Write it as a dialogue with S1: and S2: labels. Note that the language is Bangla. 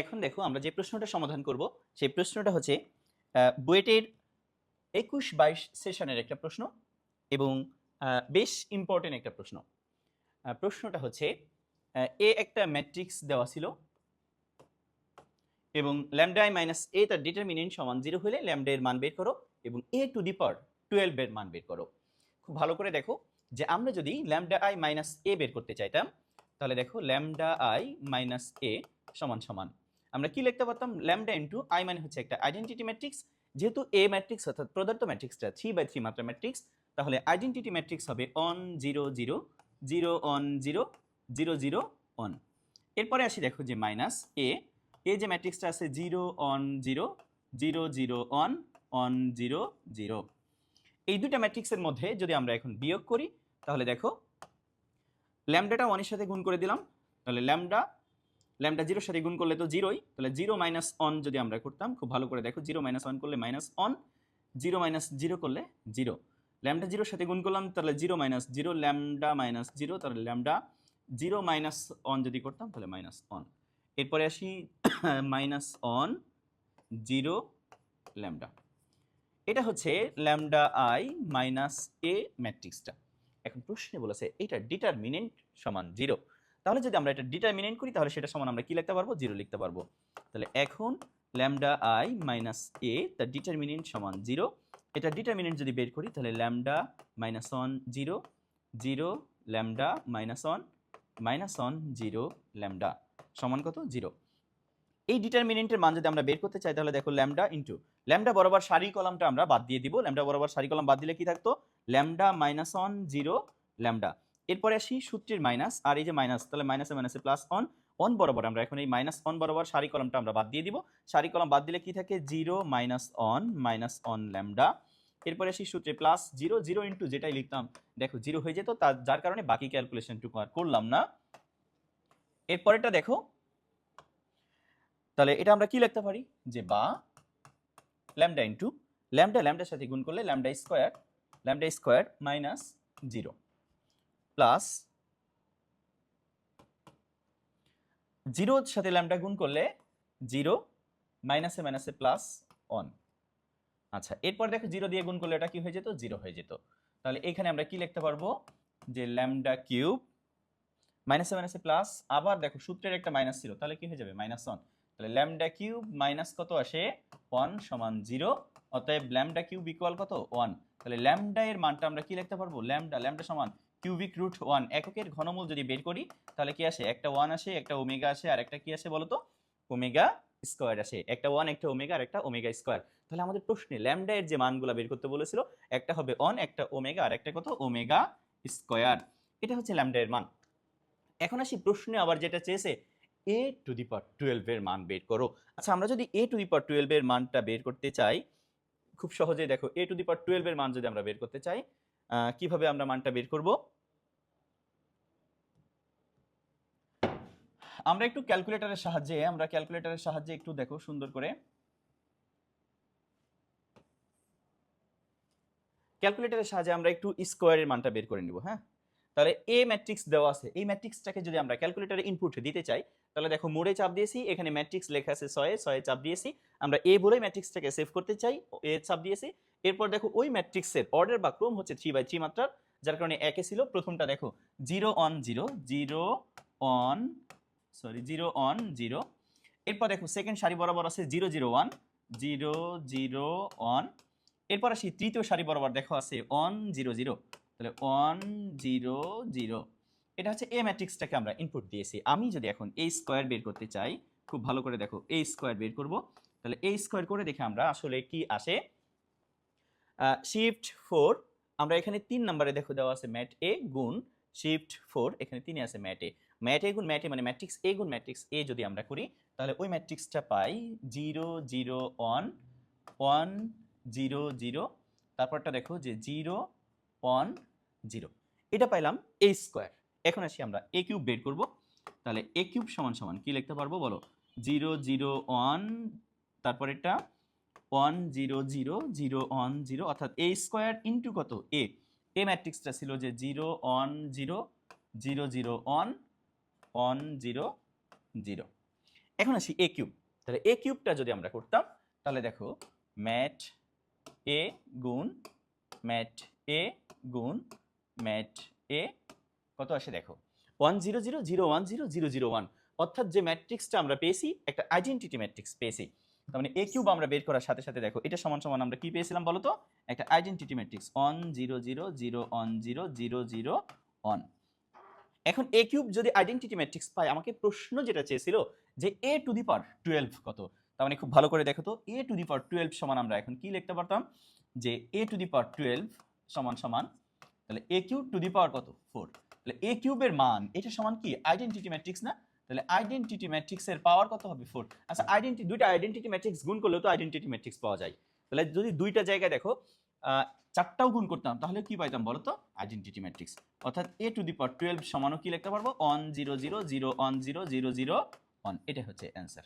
S1: এখন দেখো আমরা যে প্রশ্নটা সমাধান করব সেই প্রশ্নটা হচ্ছে বুয়েটের 21-22 সেশনের একটা প্রশ্ন এবং বেশ ইম্পর্টেন্ট একটা প্রশ্ন। প্রশ্নটা হচ্ছে এ একটা ম্যাট্রিক্স দেওয়া ছিল এবং ল্যামডা i মাইনাস এ তার ডিটারমিনেন্ট সমান 0 হলে ল্যামডা এর মান বের করো এবং a টু দি পাওয়ার 12 এর মান বের করো। খুব ভালো করে দেখো যে আমরা যদি ল্যামডা i মাইনাস এ বের করতে চাইতাম তাহলে দেখো ল্যামডা i মাইনাস এ সমান সমান আমরা কি লিখতে পারতাম, ল্যামডা ইনটু i মানে হচ্ছে একটা আইডেন্টিটি ম্যাট্রিক্স, যেহেতু এ ম্যাট্রিক্স অর্থাৎ প্রদত্ত ম্যাট্রিক্সটা 3/3 মাত্রা ম্যাট্রিক্স, তাহলে আইডেন্টিটি ম্যাট্রিক্স হবে অন 0 0 0 অন 0 0 0 অন। এরপরে আসি দেখো যে মাইনাস এ যে ম্যাট্রিক্সটা আছে 0 অন 0 0 0 অন 0 0, এই দুইটা ম্যাট্রিক্সের মধ্যে যদি আমরা এখন বিয়োগ করি তাহলে দেখো ল্যামডাটা 1 এর সাথে গুণ করে দিলাম, তাহলে ল্যামডা 0 এর সাথে গুণ করলে তো 0ই, তাহলে 0 মাইনাস অন যদি আমরা করতাম, খুব ভালো করে দেখো 0 মাইনাস 1 করলে মাইনাস অন, 0 মাইনাস 0 করলে 0, ল্যামডা 0 এর সাথে গুণ করলাম তাহলে 0 মাইনাস 0 ল্যামডা মাইনাস 0, তাহলে ল্যামডা 0 মাইনাস অন যদি করতাম তাহলে মাইনাস অন। এরপরে আসি মাইনাস অন 0 ল্যামডা, এটা হচ্ছে ল্যামডা i মাইনাস এ ম্যাট্রিক্সটা। এখন প্রশ্নে বলেছে এটা ডিটারমিনেন্ট সমান 0, তাহলে যদি আমরা এটা ডিটারমিনেন্ট করি তাহলে সেটা সমান আমরা কি লিখতে পারবো, 0 লিখতে পারবো। তাহলে এখন ল্যামডা i মাইনাস এ তার ডিটারমিনেন্ট সমান 0, এটা ডিটারমিনেন্ট যদি বের করি তাহলে lambda minus on 0 0 lambda minus on 0 lambda সমান কত, 0। এই ডিটারমিনেন্টের মান যদি আমরা বের করতে চাই তাহলে দেখো ল্যামডা ইনটু ল্যামডা বরাবর সারি কলামটা আমরা বাদ দিয়ে দিব, ল্যামডা বরাবর সারি কলাম বাদ দিলে কি থাকতো, ল্যামডা মাইনাস অন 0 ল্যামডা। এরপরে আসি সূত্রের মাইনাস, আর এই যে মাইনাস, তাহলে মাইনাসে মাইনাসে প্লাস অন বরাবর আমরা এখন এই মাইনাস অন বরাবর সারি কলামটা আমরা বাদ দিয়ে দিব, সারি কলাম বাদ দিলে কি থাকে 0 মাইনাস অন ল্যামডা। এরপরে আসি সূত্রে প্লাস 0 0 ইনটু যেটাই লিখতাম দেখো 0 হয়ে যেত, তার যার কারণে বাকি ক্যালকুলেশনটুকু আর করলাম না। এরপরেটা দেখো, তাহলে এটা আমরা কি লিখতে পারি যে বা ল্যামডা ইনটু ল্যামডার সাথে গুণ করলে ল্যামডা স্কয়ার মাইনাস 0 প্লাস 0 এর সাথে ল্যামডা গুণ করলে 0 মাইনাসে মাইনাসে প্লাস অন। আচ্ছা, এরপর দেখো 0 দিয়ে গুণ করলে এটা কি হয়ে যেত, 0 হয়ে যেত। তাহলে এখানে আমরা কি লিখতে পারবো যে ল্যামডা কিউব মাইনাসে মাইনাসে প্লাস, আবার দেখো সূত্রের একটা মাইনাস ছিল তাহলে কি হয়ে যাবে মাইনাস 1, তাহলে ল্যামডা কিউব মাইনাস কত আসে 1 সমান 0, অতএব ল্যামডা কিউব ইকুয়াল কত 1। তাহলে ল্যামডা এর মানটা আমরা কি লিখতে পারবো, ল্যামডা সমান কিউবিক রুট 1, এককের ঘনমূল যদি বের করি তাহলে কি আসে, একটা 1 আসে, একটা ওমেগা আসে, আর একটা কি আসে বলো তো, ওমেগা স্কয়ার আসে, একটা 1 একটা ওমেগা আর একটা ওমেগা স্কয়ার। তাহলে আমাদের প্রশ্নে ল্যামডা এর যে মানগুলো বের করতে বলেছিল একটা হবে 1, একটা ওমেগা আর একটা কত ওমেগা স্কয়ার, এটা হচ্ছে ল্যামডা এর মান। এখন আসি প্রশ্নে আবার যেটা চেয়েছে a টু দি পাওয়ার 12 এর মান বের করো। আচ্ছা, আমরা যদি a টু দি পাওয়ার 12 এর মানটা বের করতে চাই, খুব সহজেই দেখো a টু দি পাওয়ার 12 এর মান যদি আমরা বের করতে চাই কিভাবে আমরা মানটা বের করব, আমরা একটু ক্যালকুলেটরের সাহায্যে একটু দেখো সুন্দর করে ক্যালকুলেটরের সাহায্যে আমরা একটু স্কোয়ারের মানটা বের করে নিব। হ্যাঁ, তাহলে এ ম্যাট্রিক্স দেওয়া আছে, এই ম্যাট্রিক্সটাকে যদি আমরা ক্যালকুলেটরে ইনপুট দিতে চাই তাহলে দেখো মোড়ে চাপ দিয়েছি, এখানে ম্যাট্রিক্স লেখা আছে 6 চাপ দিয়েছি, আমরা এ বলে ম্যাট্রিক্সটাকে সেভ করতে চাই, এ চাপ দিয়েছি। এরপর দেখো ওই ম্যাট্রিক্সের অর্ডার বা ক্রম হচ্ছে 3/3 মাত্রার, যার কারণে একে ছিল, প্রথমটা দেখো 0 অন 0 0 অন 0, এরপর দেখো সেকেন্ড সারি বরাবর আছে 0 0 1 0 0 অন, এরপর আসি তৃতীয় সারি বরাবর দেখো আছে 1 0 0, তাহলে 1 0 0, এটা হচ্ছে এ ম্যাট্রিক্সটাকে আমরা ইনপুট দিয়েছি। আমি যদি এখন a স্কয়ার বের করতে চাই, খুব ভালো করে দেখো a স্কয়ার বের করব, তাহলে a স্কয়ার করে দেখে আমরা আসলে কি আসে, শিফট 4, আমরা এখানে 3 নম্বরে দেখো দেওয়া আছে ম্যাট a গুণ শিফট 4, এখানে 3 আছে ম্যাট a গুণ ম্যাট a মানে ম্যাট্রিক্স a গুণ ম্যাট্রিক্স a যদি আমরা করি তাহলে ওই ম্যাট্রিক্সটা পাই 0 0 1 1 0 0, তারপরটা দেখো যে 0 1 0, এটা পাইলাম a স্কয়ার। এখন আসি আমরা a কিউব বের করব, তাহলে a কিউব সমান সমান কি লিখতে পারবো বলো, 0 0 1, তারপর এটা 1 0 0 0 1 0, অর্থাৎ a স্কয়ার ইনটু কত a, a ম্যাট্রিক্সটা ছিল যে 0 1 0 0 0 1 1 0 0। এখন আসি এ কিউব। তাহলে এ কিউবটা যদি আমরা করতাম তাহলে দেখো ম্যাট এ গুণ ম্যাট এ গুণ ম্যাট এ কত আসে দেখো 1 0 0 0 1 0 0 0 1, অর্থাৎ যে ম্যাট্রিক্সটা আমরা পেয়েছি একটা আইডেন্টিটি ম্যাট্রিক্স পেয়েছি। তার মানে এ কিউব আমরা বের করার সাথে সাথে দেখো এটা সমান সমান আমরা কি পেয়েছিলাম বলো তো, একটা আইডেন্টিটি ম্যাট্রিক্স 1 0 0 0 1 0 0 0 1। এখন এ কিউব যদি আইডেন্টিটি ম্যাট্রিক্স পায়, আমাকে প্রশ্ন যেটা চেয়েছিল যে এ টু দি পাওয়ার 12 কত। তার মানে খুব ভালো করে দেখো তো, এ টু দি পাওয়ার 12 সমান আমরা এখন কি লিখতে পারতাম, যে এ টু দি পাওয়ার 12 সমান সমান তাহলে এ কিউব টু দি পাওয়ার কত 4। তাহলে এ কিউবের মান এটা সমান কি আইডেন্টিটি ম্যাট্রিক্স না, তাহলে আইডেন্টিটি ম্যাট্রিক্সের পাওয়ার কত হবে 4। আচ্ছা দুইটা আইডেন্টিটি ম্যাট্রিক্স গুণ করলেও তো আইডেন্টিটি ম্যাট্রিক্স পাওয়া যায়। তাহলে যদি দুইটা জায়গায় দেখো চারটাও গুণ করতাম তাহলে কি পাইতাম বলো তো, আইডেন্টিটি ম্যাট্রিক্স। অর্থাৎ এ টু দি পাওয়ার 12 সমানও কি লিখতে পারবো 1 0 0 0 1 0 0 0 0 1, এটা হচ্ছে অ্যান্সার।